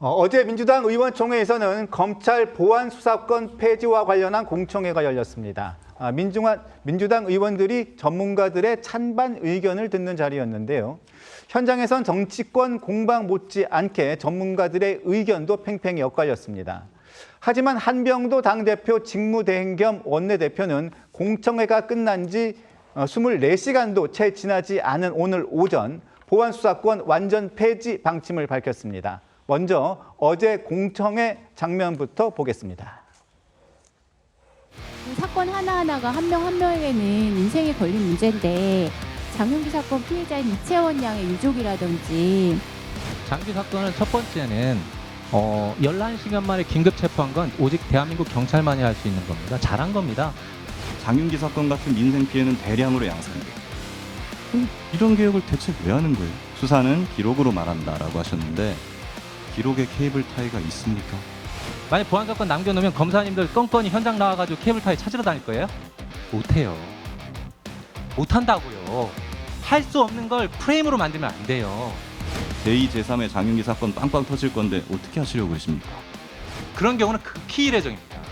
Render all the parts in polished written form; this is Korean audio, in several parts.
어제 민주당 의원총회에서는 검찰 보안수사권 폐지와 관련한 공청회가 열렸습니다. 민주당 의원들이 전문가들의 찬반 의견을 듣는 자리였는데요. 현장에선 정치권 공방 못지않게 전문가들의 의견도 팽팽히 엇갈렸습니다. 하지만 한병도 당대표 직무대행 겸 원내대표는 공청회가 끝난 지 24시간도 채 지나지 않은 오늘 오전 보안수사권 완전 폐지 방침을 밝혔습니다. 먼저 어제 공청회 장면부터 보겠습니다. 사건 하나하나가 한 명 한 명에게는 인생에 걸린 문제인데 장윤기 사건 피해자인 이채원 양의 유족이라든지 장기 사건은 첫 번째는 11시간 만에 긴급 체포한 건 오직 대한민국 경찰만이 할 수 있는 겁니다. 잘한 겁니다. 장윤기 사건 같은 민생 피해는 대량으로 양산돼요. 이런 개혁을 대체 왜 하는 거예요? 수사는 기록으로 말한다라고 하셨는데 기록에 케이블 타이가 있습니까? 만약 보안 사건 남겨놓으면 검사님들 껌껌이 현장 나와가지고 케이블 타이 찾으러 다닐 거예요? 못해요. 못한다고요. 할 수 없는 걸 프레임으로 만들면 안 돼요. 제2, 제3의 장윤기 사건 빵빵 터질 건데 어떻게 하시려고 그러십니까? 그런 경우는 극히 이례적입니다.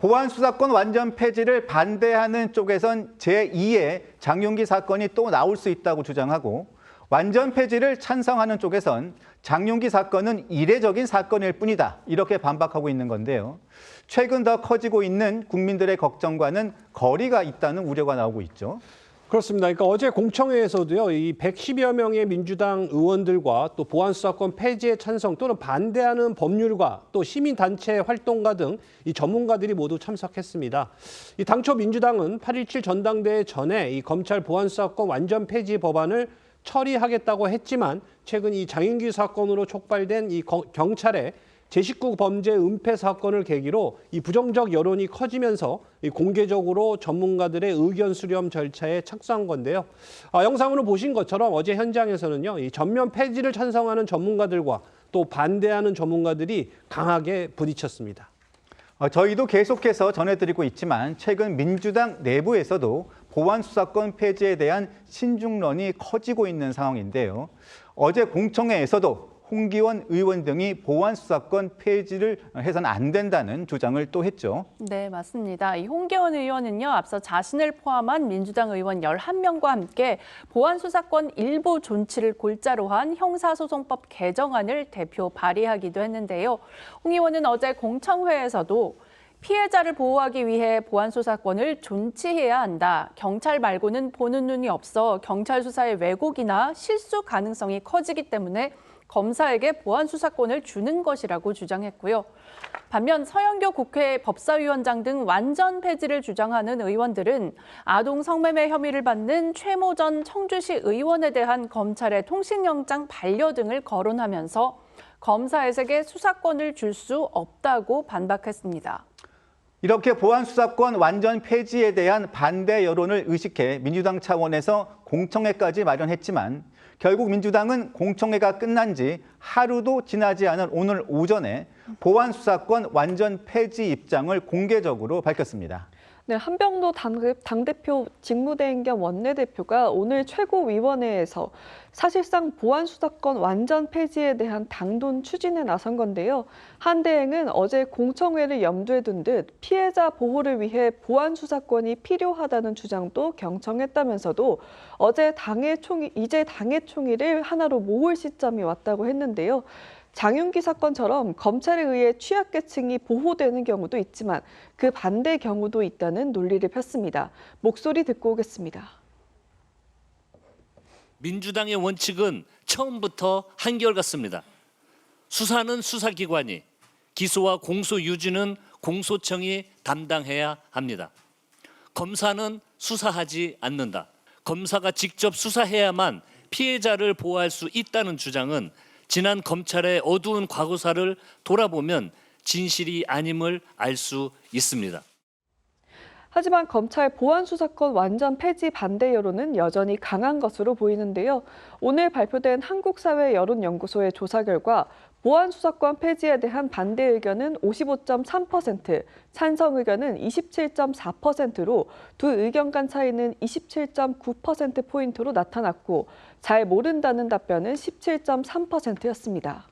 보안수사권 완전 폐지를 반대하는 쪽에선 제2의 장윤기 사건이 또 나올 수 있다고 주장하고 완전 폐지를 찬성하는 쪽에선 장윤기 사건은 이례적인 사건일 뿐이다 이렇게 반박하고 있는 건데요. 최근 더 커지고 있는 국민들의 걱정과는 거리가 있다는 우려가 나오고 있죠. 그렇습니다. 그러니까 어제 공청회에서도요, 이 110여 명의 민주당 의원들과 또 보안수사권 폐지에 찬성 또는 반대하는 법률가 또 시민단체 활동가 등 이 전문가들이 모두 참석했습니다. 이 당초 민주당은 8.17 전당대회 전에 이 검찰 보안수사권 완전 폐지 법안을 처리하겠다고 했지만 최근 이 장윤기 사건으로 촉발된 이 경찰의 제19 범죄 은폐 사건을 계기로 이 부정적 여론이 커지면서 이 공개적으로 전문가들의 의견 수렴 절차에 착수한 건데요. 영상으로 보신 것처럼 어제 현장에서는요, 이 전면 폐지를 찬성하는 전문가들과 또 반대하는 전문가들이 강하게 부딪혔습니다. 저희도 계속해서 전해드리고 있지만 최근 민주당 내부에서도 보안수사권 폐지에 대한 신중론이 커지고 있는 상황인데요. 어제 공청회에서도 홍기원 의원 등이 보안수사권 폐지를 해서는 안 된다는 주장을 또 했죠. 네, 맞습니다. 이 홍기원 의원은요, 앞서 자신을 포함한 민주당 의원 11명과 함께 보안수사권 일부 존치를 골자로 한 형사소송법 개정안을 대표 발의하기도 했는데요. 홍 의원은 어제 공청회에서도 피해자를 보호하기 위해 보안수사권을 존치해야 한다. 경찰 말고는 보는 눈이 없어 경찰 수사의 왜곡이나 실수 가능성이 커지기 때문에 검사에게 보안수사권을 주는 것이라고 주장했고요. 반면 서영교 국회 법사위원장 등 완전 폐지를 주장하는 의원들은 아동 성매매 혐의를 받는 최모 전 청주시 의원에 대한 검찰의 통신영장 반려 등을 거론하면서 검사에게 수사권을 줄 수 없다고 반박했습니다. 이렇게 보안수사권 완전 폐지에 대한 반대 여론을 의식해 민주당 차원에서 공청회까지 마련했지만 결국 민주당은 공청회가 끝난 지 하루도 지나지 않은 오늘 오전에 보안수사권 완전 폐지 입장을 공개적으로 밝혔습니다. 네, 한병도 당대표 직무대행 겸 원내대표가 오늘 최고위원회에서 사실상 보안수사권 완전 폐지에 대한 당론 추진에 나선 건데요. 한 대행은 어제 공청회를 염두에 둔 듯 피해자 보호를 위해 보안수사권이 필요하다는 주장도 경청했다면서도 이제 당의 총의를 하나로 모을 시점이 왔다고 했는데요. 장윤기 사건처럼 검찰에 의해 취약계층이 보호되는 경우도 있지만 그 반대 경우도 있다는 논리를 폈습니다. 목소리 듣고 오겠습니다. 민주당의 원칙은 처음부터 한결같습니다. 수사는 수사기관이, 기소와 공소 유지는 공소청이 담당해야 합니다. 검사는 수사하지 않는다. 검사가 직접 수사해야만 피해자를 보호할 수 있다는 주장은 지난 검찰의 어두운 과거사를 돌아보면 진실이 아님을 알 수 있습니다. 하지만 검찰 보안수사권 완전 폐지 반대 여론은 여전히 강한 것으로 보이는데요. 오늘 발표된 한국사회여론연구소의 조사 결과 보안수사권 폐지에 대한 반대 의견은 55.3%, 찬성 의견은 27.4%로 두 의견 간 차이는 27.9%포인트로 나타났고 잘 모른다는 답변은 17.3%였습니다.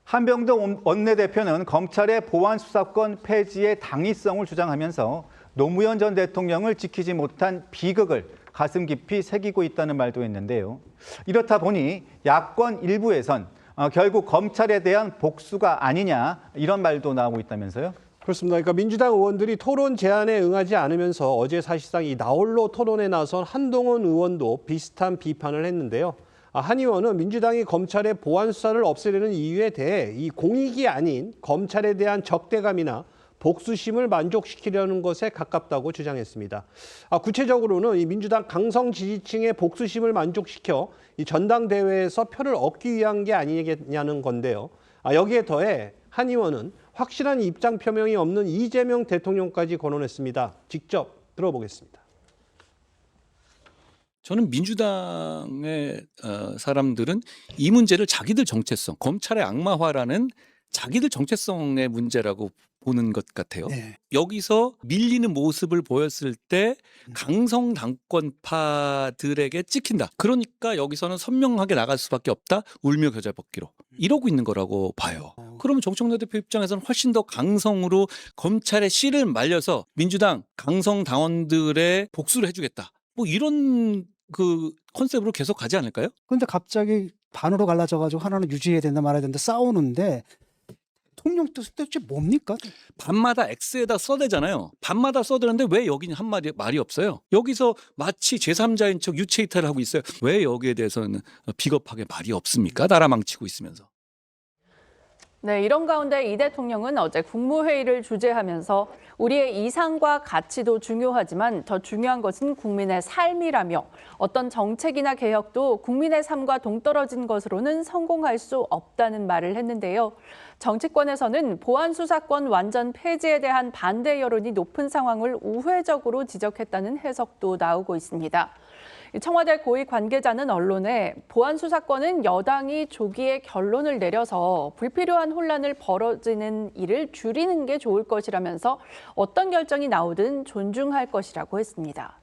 한병도 원내대표는 검찰의 보안수사권 폐지의 당위성을 주장하면서 노무현 전 대통령을 지키지 못한 비극을 가슴 깊이 새기고 있다는 말도 했는데요. 이렇다 보니 야권 일부에선 결국 검찰에 대한 복수가 아니냐 이런 말도 나오고 있다면서요? 그렇습니다. 그러니까 민주당 의원들이 토론 제안에 응하지 않으면서 어제 사실상 이 나홀로 토론에 나선 한동훈 의원도 비슷한 비판을 했는데요. 한 의원은 민주당이 검찰의 보안 수사를 없애려는 이유에 대해 이 공익이 아닌 검찰에 대한 적대감이나 복수심을 만족시키려는 것에 가깝다고 주장했습니다. 구체적으로는 이 민주당 강성 지지층의 복수심을 만족시켜 이 전당대회에서 표를 얻기 위한 게 아니겠냐는 건데요. 여기에 더해 한 의원은 확실한 입장 표명이 없는 이재명 대통령까지 거론했습니다. 직접 들어보겠습니다. 저는 민주당의 사람들은 이 문제를 자기들 정체성, 검찰의 악마화라는 자기들 정체성의 문제라고 보는 것 같아요. 네. 여기서 밀리는 모습을 보였을 때 강성 당권파들에게 찍힌다. 그러니까 여기서는 선명하게 나갈 수밖에 없다. 울며 겨자 벗기로. 이러고 있는 거라고 봐요. 그러면 정청래 대표 입장에서는 훨씬 더 강성으로 검찰의 씨를 말려서 민주당 강성 당원들의 복수를 해주겠다. 뭐 이런 그 컨셉으로 계속 가지 않을까요? 그런데 갑자기 반으로 갈라져가지고 하나는 유지해야 된다 말아야 된다 싸우는데 대통령 뜻은 대체 뭡니까? 밤마다 X에다 써대잖아요. 밤마다 써대는데 왜 여기는 말이 없어요? 여기서 마치 제3자인 척 유체 이탈을 하고 있어요. 왜 여기에 대해서는 비겁하게 말이 없습니까? 나라 망치고 있으면서. 네, 이런 가운데 이 대통령은 어제 국무회의를 주재하면서 우리의 이상과 가치도 중요하지만 더 중요한 것은 국민의 삶이라며 어떤 정책이나 개혁도 국민의 삶과 동떨어진 것으로는 성공할 수 없다는 말을 했는데요. 정치권에서는 보안수사권 완전 폐지에 대한 반대 여론이 높은 상황을 우회적으로 지적했다는 해석도 나오고 있습니다. 청와대 고위 관계자는 언론에 보안수사권은 여당이 조기에 결론을 내려서 불필요한 혼란을 벌어지는 일을 줄이는 게 좋을 것이라면서 어떤 결정이 나오든 존중할 것이라고 했습니다.